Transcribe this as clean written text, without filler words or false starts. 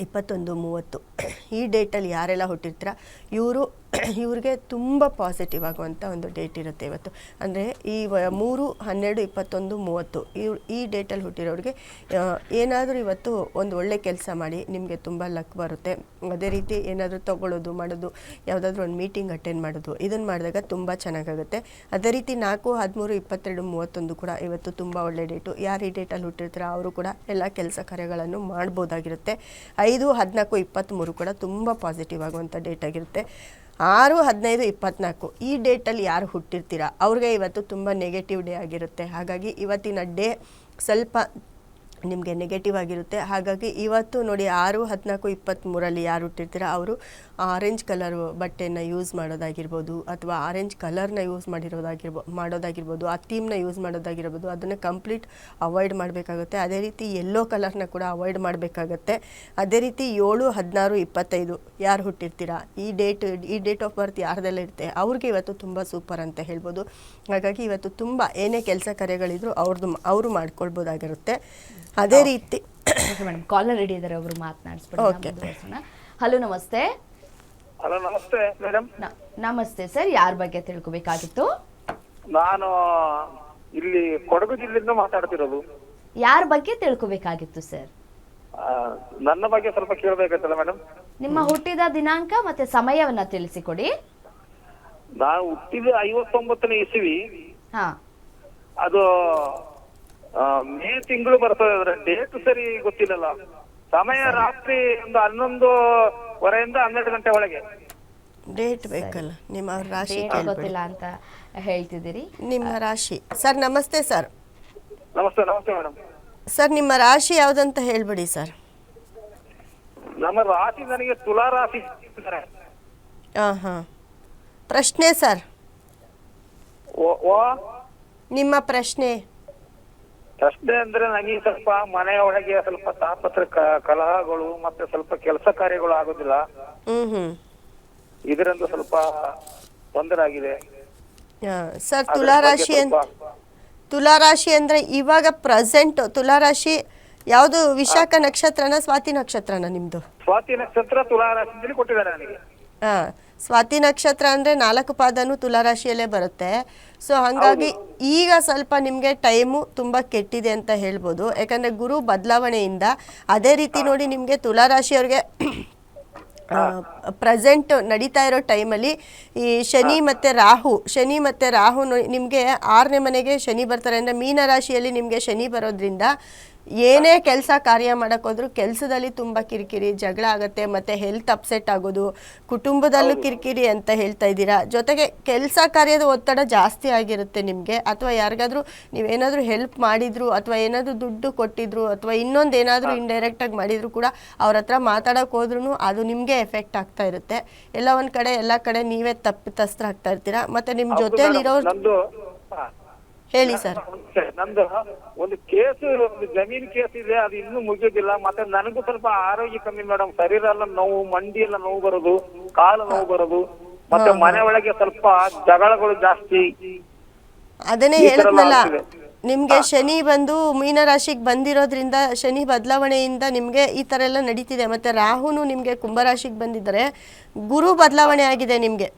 21-30 ಈ ಡೇಟಲ್ಲಿ ಯಾರೆಲ್ಲ ಹುಟ್ಟಿರ್ತೀರ ಇವ್ರಿಗೆ ತುಂಬ ಪಾಸಿಟಿವ್ ಆಗುವಂಥ ಒಂದು ಡೇಟ್ ಇರುತ್ತೆ ಇವತ್ತು. ಅಂದರೆ ಈ 3, 12, 21, 30 ಈ ಡೇಟಲ್ಲಿ ಹುಟ್ಟಿರೋರಿಗೆ ಏನಾದರೂ ಇವತ್ತು ಒಂದು ಒಳ್ಳೆ ಕೆಲಸ ಮಾಡಿ ನಿಮಗೆ ತುಂಬ ಲಕ್ ಬರುತ್ತೆ. ಅದೇ ರೀತಿ ಏನಾದರೂ ತಗೊಳ್ಳೋದು ಮಾಡೋದು, ಯಾವುದಾದ್ರೂ ಒಂದು ಮೀಟಿಂಗ್ ಅಟೆಂಡ್ ಮಾಡೋದು, ಇದನ್ನು ಮಾಡಿದಾಗ ತುಂಬ ಚೆನ್ನಾಗಾಗುತ್ತೆ. ಅದೇ ರೀತಿ 4, 13, 22, 31 ಕೂಡ ಇವತ್ತು ತುಂಬ ಒಳ್ಳೆ ಡೇಟು. ಯಾರು ಈ ಡೇಟಲ್ಲಿ ಹುಟ್ಟಿರ್ತೀರ ಅವರು ಕೂಡ ಎಲ್ಲ ಕೆಲಸ ಕಾರ್ಯಗಳನ್ನು ಮಾಡ್ಬೋದಾಗಿರುತ್ತೆ. 5, 14, 23 ಕೂಡ ತುಂಬ ಪಾಸಿಟಿವ್ ಆಗುವಂಥ ಡೇಟ್ ಆಗಿರುತ್ತೆ. 6, 15, 24 ಈ ಡೇಟಲ್ಲಿ ಯಾರು ಹುಟ್ಟಿರ್ತೀರಾ ಅವ್ರಿಗೆ ಇವತ್ತು ತುಂಬ ನೆಗೆಟಿವ್ ಡೇ ಆಗಿರುತ್ತೆ. ಹಾಗಾಗಿ ಇವತ್ತಿನ ಡೇ ಸ್ವಲ್ಪ ನಿಮಗೆ ನೆಗೆಟಿವ್ ಆಗಿರುತ್ತೆ. ಹಾಗಾಗಿ ಇವತ್ತು ನೋಡಿ 6, 14, 23 ಯಾರು ಹುಟ್ಟಿರ್ತೀರ ಅವರು ಆರೆಂಜ್ ಕಲರ್ ಬಟ್ಟೆನ ಯೂಸ್ ಮಾಡೋದಾಗಿರ್ಬೋದು, ಅಥವಾ ಆರೆಂಜ್ ಕಲರ್ನ ಯೂಸ್ ಮಾಡೋದಾಗಿರ್ಬೋದು, ಆ ಥೀಮ್ನ ಯೂಸ್ ಮಾಡೋದಾಗಿರ್ಬೋದು, ಅದನ್ನು ಕಂಪ್ಲೀಟ್ ಅವಾಯ್ಡ್ ಮಾಡಬೇಕಾಗುತ್ತೆ. ಅದೇ ರೀತಿ ಯೆಲ್ಲೋ ಕಲರ್ನ ಕೂಡ ಅವಾಯ್ಡ್ ಮಾಡಬೇಕಾಗತ್ತೆ. ಅದೇ ರೀತಿ 7, 16, 25 ಯಾರು ಹುಟ್ಟಿರ್ತೀರಾ ಈ ಡೇಟ್ ಆಫ್ ಬರ್ತ್ ಯಾರ್ದೆಲ್ಲ ಇರುತ್ತೆ ಅವ್ರಿಗೆ ಇವತ್ತು ತುಂಬ ಸೂಪರ್ ಅಂತ ಹೇಳ್ಬೋದು. ಹಾಗಾಗಿ ಇವತ್ತು ತುಂಬ ಏನೇ ಕೆಲಸ ಕಾರ್ಯಗಳಿದ್ರು ಅವರು ಮಾಡ್ಕೊಳ್ಬೋದಾಗಿರುತ್ತೆ. ಅದೇ ರೀತಿ ಮೇಡಮ್ ಕಾಲರ್ ರೆಡಿ ಇದ್ದಾರೆ, ಅವರು ಮಾತನಾಡಿಸ್ಬಿಡೋಣ. ಹಲೋ ನಮಸ್ತೆ. ಹಲೋ ನಮಸ್ತೆ ಮೇಡಮ್. ನಮಸ್ತೆ ಸರ್, ಯಾರ ಬಗ್ಗೆ ತಿಳ್ಕೊಬೇಕಾಗಿತ್ತು? ನಾನು ಇಲ್ಲಿ ಕೊಡಗು ಜಿಲ್ಲೆಯಿಂದ ಮಾತಾಡ್ತಿರೋದು. ಯಾರ ಬಗ್ಗೆ ತಿಳ್ಕೊಬೇಕಾಗಿತ್ತು ಸರ್? ನನ್ನ ಬಗ್ಗೆ ಸ್ವಲ್ಪ ಕೇಳಬೇಕಲ್ಲ ಮೇಡಮ್. ನಿಮ್ಮ ಹುಟ್ಟಿದ ದಿನಾಂಕ ಮತ್ತೆ ಸಮಯವನ್ನ ತಿಳಿಸಿಕೊಡಿ. ನಾನು ಹುಟ್ಟಿದ 59ನೇ ಇಸವಿ. ಹಾ, ಅದು ಮೇ ತಿಂಗಳು ಬರ್ತದೆ. ಅದರ ಡೇಟ್ ಸರಿ ಗೊತ್ತಿಲ್ಲಲ್ಲ. ಸಮಯ ರಾತ್ರಿ ಒಂದು 11:15 12 ಗಂಟೆ ಒಳಗೆ. ಡೇಟ್ ಬೇಕಲ್ಲ, ನಿಮ್ಮ ರಾಶಿ ಗೊತ್ತಿಲ್ಲ ಅಂತ ಹೇಳ್ತಿದ್ದೀರಿ. ನಿಮ್ಮ ರಾಶಿ ಸರ್. ನಮಸ್ತೆ ಸರ್. ನಮಸ್ತೆ ಮೇಡಮ್. ಸರ್ ನಿಮ್ಮ ರಾಶಿ ಯಾವುದಂತ ಹೇಳ್ಬಿಡಿ ಸರ್. ನಮ್ಮ ರಾಶಿ ನನಗೆ ತುಲಾ ರಾಶಿ. ಹಾಂ ಪ್ರಶ್ನೆ ಸರ್, ನಿಮ್ಮ ಪ್ರಶ್ನೆ ಅಂದ್ರೆ ನನಗೆ ಸ್ವಲ್ಪ ಮನೆಯ ಒಳಗೆ ಸ್ವಲ್ಪ ತಾಪತ್ರ ಕಲಹಗಳು ಮತ್ತೆ ಸ್ವಲ್ಪ ಕೆಲಸ ಕಾರ್ಯಗಳು ಆಗೋದಿಲ್ಲ. ಇದರಿಂದ ಸ್ವಲ್ಪ ತೊಂದರೆ ಆಗಿದೆ ಸರ್. ತುಲಾರಾಶಿ ಅಂದ್ರೆ ಇವಾಗ ಪ್ರೆಸೆಂಟ್ ತುಲಾರಾಶಿ ಯಾವುದು? ವಿಶಾಖ ನಕ್ಷತ್ರನ ಸ್ವಾತಿ ನಕ್ಷತ್ರನ ನಿಮ್ದು? ಸ್ವಾತಿ ನಕ್ಷತ್ರ ತುಲಾರಾಶಿಯಲ್ಲಿ ಕೊಟ್ಟಿದ್ದಾರೆ ನನಗೆ. ಸ್ವಾತಿ ನಕ್ಷತ್ರ ಅಂದರೆ 4 ಪಾದನೂ ತುಲಾರಾಶಿಯಲ್ಲೇ ಬರುತ್ತೆ. ಸೊ ಹಾಗಾಗಿ ಈಗ ಸ್ವಲ್ಪ ನಿಮಗೆ ಟೈಮು ತುಂಬ ಕೆಟ್ಟಿದೆ ಅಂತ ಹೇಳ್ಬೋದು. ಯಾಕಂದರೆ ಗುರು ಬದಲಾವಣೆಯಿಂದ. ಅದೇ ರೀತಿ ನೋಡಿ ನಿಮಗೆ ತುಲಾರಾಶಿಯವ್ರಿಗೆ ಪ್ರೆಸೆಂಟ್ ನಡೀತಾ ಇರೋ ಟೈಮಲ್ಲಿ ಈ ಶನಿ ಮತ್ತು ರಾಹು ನಿಮಗೆ 6ನೇ ಮನೆಗೆ ಶನಿ ಬರ್ತಾರೆ. ಅಂದರೆ ಮೀನರಾಶಿಯಲ್ಲಿ ನಿಮಗೆ ಶನಿ ಬರೋದ್ರಿಂದ ಏನೇ ಕೆಲಸ ಕಾರ್ಯ ಮಾಡೋಕ್ಕೋದ್ರೂ ಕೆಲಸದಲ್ಲಿ ತುಂಬ ಕಿರಿಕಿರಿ, ಜಗಳ ಆಗುತ್ತೆ, ಮತ್ತು ಹೆಲ್ತ್ ಅಪ್ಸೆಟ್ ಆಗೋದು, ಕುಟುಂಬದಲ್ಲೂ ಕಿರಿಕಿರಿ ಅಂತ ಹೇಳ್ತಾ ಇದ್ದೀರಾ. ಜೊತೆಗೆ ಕೆಲಸ ಕಾರ್ಯದ ಒತ್ತಡ ಜಾಸ್ತಿ ಆಗಿರುತ್ತೆ ನಿಮಗೆ. ಅಥವಾ ಯಾರಿಗಾದ್ರೂ ನೀವೇನಾದರೂ ಹೆಲ್ಪ್ ಮಾಡಿದ್ರು, ಅಥವಾ ಏನಾದರೂ ದುಡ್ಡು ಕೊಟ್ಟಿದ್ರು, ಅಥವಾ ಇನ್ನೊಂದು ಏನಾದರೂ ಇಂಡೈರೆಕ್ಟಾಗಿ ಮಾಡಿದ್ರು ಕೂಡ ಅವ್ರ ಹತ್ರ ಮಾತಾಡೋಕೆ ಹೋದ್ರೂ ಅದು ನಿಮಗೆ ಎಫೆಕ್ಟ್ ಆಗ್ತಾ ಇರುತ್ತೆ. ಎಲ್ಲ ಒಂದು ಕಡೆ ಎಲ್ಲ ಕಡೆ ನೀವೇ ತಪ್ಪಿತಸ್ಥರಾಗ್ತಾ ಇರ್ತೀರಾ. ಮತ್ತು ನಿಮ್ಮ ಜೊತೆಯಲ್ಲಿರೋರು ಹೇಳಿ ಸರ್. ನಂದು ಒಂದು ಕೇಸು, ಒಂದು ಜಮೀನ್ ಕೇಸ್ ಇದೆ, ಅದು ಇನ್ನೂ ಮುಗಿಯೋದಿಲ್ಲ. ಮತ್ತೆ ನನಗೂ ಸ್ವಲ್ಪ ಆರೋಗ್ಯ ಕಮ್ಮಿ ಮೇಡಮ್. ಶರೀರ ಎಲ್ಲ ನೋವು, ಮಂಡಿ ಎಲ್ಲ ನೋವು ಬರೋದು, ಕಾಲು ನೋವು ಬರೋದು, ಮತ್ತೆ ಮನೆ ಒಳಗೆ ಸ್ವಲ್ಪ ಜಗಳಗಳು ಜಾಸ್ತಿ. ಅದನ್ನೇ ಹೇಳಿದ್ನಲ್ಲ, ನಿಮ್ಗೆ ಶನಿ ಬಂದು ಮೀನರಾಶಿಗೆ ಬಂದಿರೋದ್ರಿಂದ, ಶನಿ ಬದಲಾವಣೆಯಿಂದ ನಿಮ್ಗೆ ಈ ತರ ಎಲ್ಲ ನಡೀತಿದೆ. ಮತ್ತೆ ರಾಹುನು ನಿಮ್ಗೆ ಕುಂಭರಾಶಿಗೆ ಬಂದಿದ್ದಾರೆ, ಗುರು ಬದಲಾವಣೆ ಆಗಿದೆ ನಿಮ್ಗೆ.